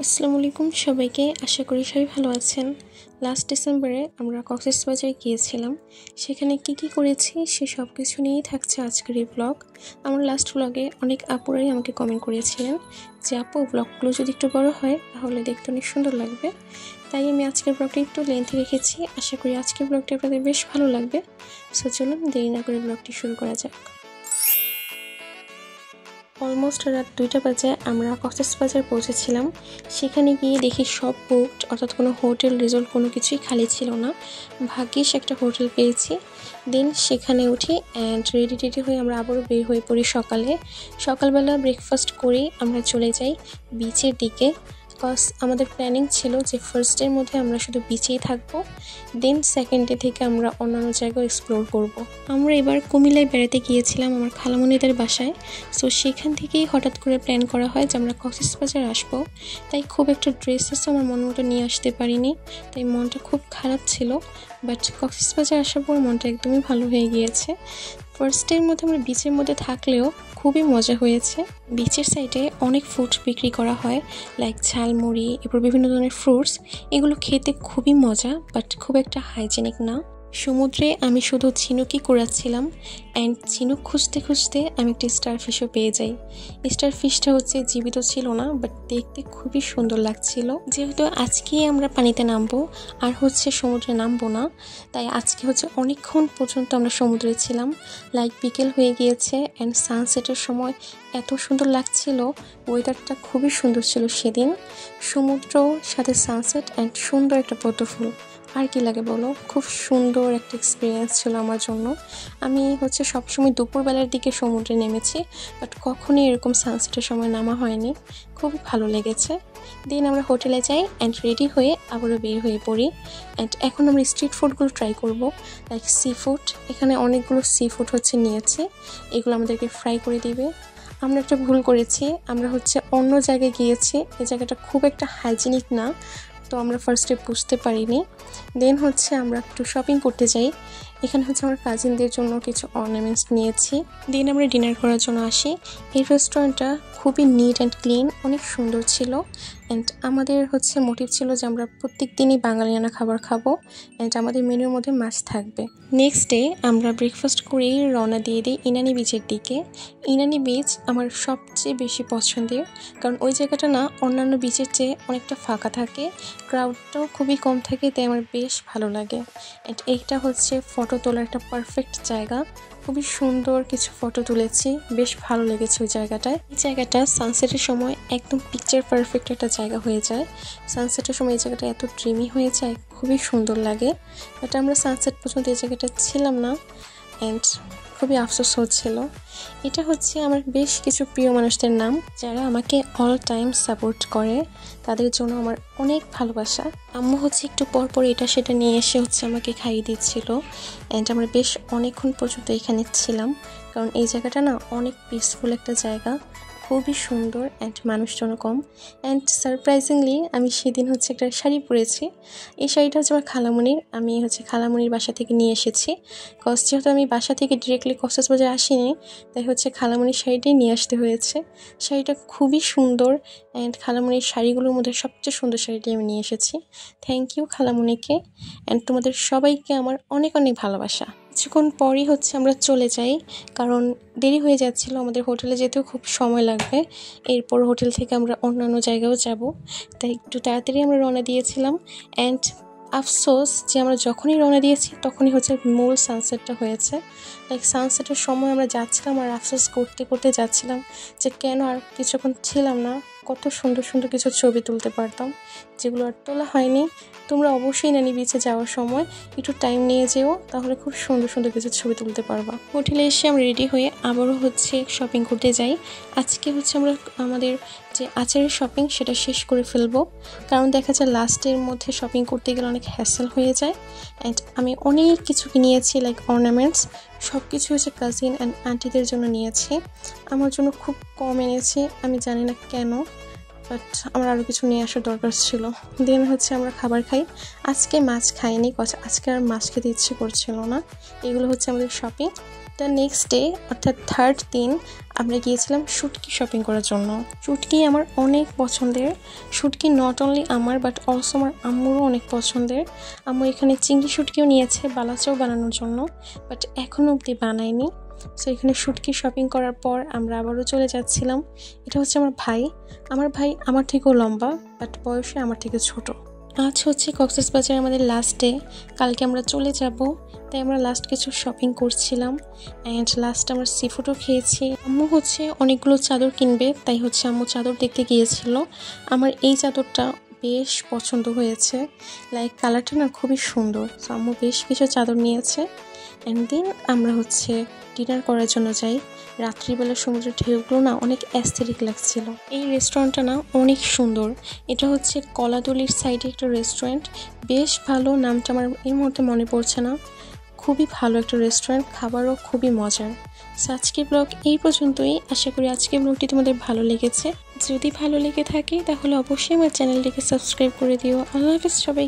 আসসালামু আলাইকুম সবাইকে। আশা করি সবাই ভালো আছেন। লাস্ট ডিসেম্বরে আমরা কক্সবাজারে গিয়েছিলাম। সেখানে কি করেছি সে সব কিছু নিয়েই থাকছে আজকের এই ব্লগ। আমার লাস্ট ব্লগে অনেক আপুরাই আমাকে কমেন্ট করেছিলেন যে আপু ব্লগগুলো যদি একটু বড় হয় তাহলে দেখতে অনেক সুন্দর লাগবে। তাই আমি আজকের ব্লগটা একটু লেন্থে রেখেছি। আশা করি আজকের ব্লগটা আপনাদের বেশ ভালো লাগবে। সো চলুন দেরি না করে ব্লগটি শুরু করা যাক। অলমোস্ট রাত 2টা বাজে আমরা কক্সবাজার পৌঁছেছিলাম। সেখানে গিয়ে দেখি সব বুকড, অর্থাৎ কোনো হোটেল রিসোর্ট কোনো কিছুই খালি ছিল না। ভাগ্যিস একটা হোটেল পেয়েছি। দেন সেখানে উঠি অ্যান্ড রেডি হয়ে আমরা আবারও বের হয়ে পড়ি। সকালবেলা ব্রেকফাস্ট করেই আমরা চলে যাই বিচের দিকে। বিকজ আমাদের প্ল্যানিং ছিল যে ফার্স্ট ডের মধ্যে আমরা শুধু বিচেই থাকবো, দেন সেকেন্ড ডে থেকে আমরা অন্যান্য জায়গাও এক্সপ্লোর করব। আমরা এবার কুমিল্লায় বেড়াতে গিয়েছিলাম আমার খালামণিদের বাসায়। সো সেখান থেকেই হঠাৎ করে প্ল্যান করা হয় যে আমরা কক্সবাজার আসবো। তাই খুব একটা ড্রেসেস আমার মন মতো নিয়ে আসতে পারিনি, তাই মনটা খুব খারাপ ছিল। বাট কক্সবাজার আসার পর মনটা একদমই ভালো হয়ে গিয়েছে। ফার্স্ট ডের মধ্যে আমরা বিচের মধ্যে থাকলেও খুবই মজা হয়েছে। বিচের সাইডে অনেক ফুড বিক্রি করা হয়, লাইক ঝালমুড়ি, এরপর বিভিন্ন ধরনের ফ্রুটস। এগুলো খেতে খুবই মজা, বাট খুব একটা হাইজেনিক না। সমুদ্রে আমি শুধু ঝিনুকই কুড়াচ্ছিলাম অ্যান্ড ঝিনুক খুঁজতে আমি একটা স্টারফিশও পেয়ে যাই। স্টারফিশটা হচ্ছে জীবিত ছিল না, বাট দেখতে খুবই সুন্দর লাগছিল। যেহেতু আজকেই আমরা পানিতে নামবো আর সমুদ্রে নামবো না, তাই আজকে অনেকক্ষণ পর্যন্ত আমরা সমুদ্রে ছিলাম। লাইক বিকেল হয়ে গিয়েছে অ্যান্ড সানসেটের সময় এত সুন্দর লাগছিল। ওয়েদারটা খুবই সুন্দর ছিল সেদিন। সমুদ্র সাথে সানসেট অ্যান্ড সুন্দর একটা পদ্মফুল, আর কি লাগে বলো। খুব সুন্দর একটা এক্সপিরিয়েন্স ছিল আমার জন্য। আমি সবসময় দুপুরবেলার দিকে সমুদ্রে নেমেছি, বাট কখনই এরকম সানসেটের সময় নামা হয়নি। খুবই ভালো লেগেছে। দেন আমরা হোটেলে যাই অ্যান্ড রেডি হয়ে আবারও বের হয়ে পড়ি। অ্যান্ড এখন আমরা স্ট্রিট ফুডগুলো ট্রাই করব, লাইক সি ফুড। এখানে অনেকগুলো সি ফুড নিয়েছি, এগুলো আমাদেরকে ফ্রাই করে দিবে। আমরা একটা ভুল করেছি, আমরা অন্য জায়গায় গিয়েছি। এই জায়গাটা খুব একটা হাইজিনিক না, তো আমরা ফার্স্টে বুঝতে পারিনি। দেন আমরা একটু শপিং করতে যাই। এখানে আমার কাজিনদের জন্য কিছু অর্নামেন্টস নিয়েছি। দেন আমরা ডিনার করার জন্য আসি। এই রেস্টুরেন্টটা খুবই নিট অ্যান্ড ক্লিন, অনেক সুন্দর ছিল। অ্যান্ড আমাদের মোটিভ ছিল যে আমরা প্রত্যেক দিনই বাঙালিয়ানা খাবার খাবো অ্যান্ড আমাদের মেনুর মধ্যে মাছ থাকবে। নেক্সট ডে আমরা ব্রেকফাস্ট করেই রওনা দিয়ে দিই ইনানি বিচের দিকে। ইনানি বিচ আমার সবচেয়ে বেশি পছন্দের, কারণ ওই জায়গাটা না অন্যান্য বিচের চেয়ে অনেকটা ফাঁকা থাকে, ক্রাউডটাও খুবই কম থাকে, তাই আমার বেশ ভালো লাগে। অ্যান্ড এইটা ফটো তোলার একটা পারফেক্ট জায়গা। খুবই সুন্দর কিছু ফটো তুলেছি, বেশ ভালো লেগেছে ওই জায়গাটায়। এই জায়গাটা সানসেটের সময় একদম পিকচার পারফেক্ট একটা জায়গা হয়ে যায়। সানসেটের সময় এই জায়গাটা এত ড্রিমি হয়ে যায়, খুবই সুন্দর লাগে। বাট আমরা সানসেট পর্যন্ত এই জায়গাটা ছিলাম না অ্যান্ড খুবই আফসোস হচ্ছিল। এটা আমার বেশ কিছু প্রিয় মানুষদের নাম, যারা আমাকে অল টাইম সাপোর্ট করে। তাদের জন্য আমার অনেক ভালোবাসা। আম্মু একটু পর এটা সেটা নিয়ে এসে আমাকে খাইয়ে দিচ্ছিল অ্যান্ড আমরা বেশ অনেকক্ষণ পর্যন্ত এখানে ছিলাম, কারণ এই জায়গাটা না অনেক পিসফুল একটা জায়গা, খুবই সুন্দর অ্যান্ড মানুষজন কম। অ্যান্ড সারপ্রাইজিংলি আমি সেদিন একটা শাড়ি পরেছি। এই শাড়িটা আমার খালামণির। আমি খালামণির বাসা থেকে নিয়ে এসেছি। যেহেতু আমি বাসা থেকে ডিরেক্টলি কক্সবাজার আসিনি, তাই খালামণির শাড়িটাই নিয়ে আসতে হয়েছে। শাড়িটা খুবই সুন্দর অ্যান্ড খালামণির শাড়িগুলোর মধ্যে সবচেয়ে সুন্দর শাড়িটি আমি নিয়ে এসেছি। থ্যাংক ইউ খালামণিকে অ্যান্ড তোমাদের সবাইকে আমার অনেক অনেক ভালোবাসা। কিছুক্ষণ পরই আমরা চলে যাই, কারণ দেরি হয়ে যাচ্ছিল। আমাদের হোটেলে যেতেও খুব সময় লাগবে। এরপর হোটেল থেকে আমরা অন্যান্য জায়গাও যাব, তাই একটু তাড়াতাড়ি আমরা রওনা দিয়েছিলাম। অ্যান্ড আফসোস যে আমরা যখনই রওনা দিয়েছি তখনই মূল সানসেটটা হয়েছে। লাইক সানসেটের সময় আমরা যাচ্ছিলাম আর আফসোস করতে যাচ্ছিলাম যে কেন আর কিছুক্ষণ ছিলাম না, কত সুন্দর সুন্দর কিছু ছবি তুলতে পারতাম, যেগুলো আর তোলা হয়নি। তোমরা অবশ্যই ইনানি বিচে যাওয়ার সময় একটু টাইম নিয়ে যেও, তাহলে খুব সুন্দর সুন্দর কিছু ছবি তুলতে পারবা। হোটেলে এসে আমরা রেডি হয়ে আবারও শপিং করতে যাই। আজকে আমরা আমাদের যে আচারের শপিং সেটা শেষ করে ফেলবো, কারণ দেখা যায় লাস্টের মধ্যে শপিং করতে গেলে অনেক হ্যাসেল হয়ে যায়। অ্যান্ড আমি অনেক কিছু কিনিয়েছি, লাইক অর্নামেন্টস। সব কিছু কাজিন অ্যান্ড আন্টিদের জন্য নিয়েছি, আমার জন্য খুব কম এনেছি। আমি জানি না কেন, বাট আমার আরও কিছু নিয়ে আসার দরকার ছিল। দেন আমরা খাবার খাই। আজকে মাছ খাইনি, আজকে আর মাছ খেতে ইচ্ছে করছিল না। এগুলো আমাদের শপিং। দ্য নেক্সট ডে অর্থাৎ থার্ড দিন আমরা গিয়েছিলাম শুটকি শপিং করার জন্য। শুটকি আমার অনেক পছন্দের। শুটকি নট অনলি আমার বাট অলসো আমার আম্মুরও অনেক পছন্দের। আম্মু এখানে চিংড়ি শুটকিও নিয়েছে বালাচাও বানানোর জন্য, বাট এখনও অবধি বানায়নি। সো এখানে শুটকি শপিং করার পর আমরা আবারও চলে যাচ্ছিলাম। এটা হচ্ছে আমার ভাই আমার থেকেও লম্বা, বাট বয়সে আমার থেকে ছোট। আজ হচ্ছে কক্সবাজারে আমাদের লাস্ট ডে, কালকে আমরা চলে যাব, তাই আমরা লাস্ট কিছু শপিং করছিলাম অ্যান্ড লাস্ট আমরা সি ফুডও খেয়েছি। আম্মু হচ্ছে অনেকগুলো চাদর কিনবে, তাই হচ্ছে আম্মু চাদর দেখতে গিয়েছিল। আমার এই চাদরটা বেশ পছন্দ হয়েছে, লাইক কালারটা না খুবই সুন্দর। সো আম্মু বেশ কিছু চাদর নিয়েছে অ্যান্ড দেন আমরা হচ্ছে ডিনার করার জন্য যাই। রাত্রিবেলা সমুদ্রের ঢেউগুলো না অনেক অ্যাস্থেটিক লাগছিল। এই রেস্টুরেন্টটা না অনেক সুন্দর। এটা হচ্ছে কলাতলির সাইডে একটা রেস্টুরেন্ট, বেশ ভালো। নামটা আমার এই মুহূর্তে মনে পড়ছে না। খুবই ভালো একটা রেস্টুরেন্ট, খাবারও খুবই মজার। সো আজকের ব্লগ এই পর্যন্তই। আশা করি আজকের ব্লগটি তোমাদের ভালো লেগেছে। যদি ভালো লেগে থাকে তাহলে অবশ্যই আমার চ্যানেলটিকে সাবস্ক্রাইব করে দিও। আল্লাহ হাফেজ সবাই।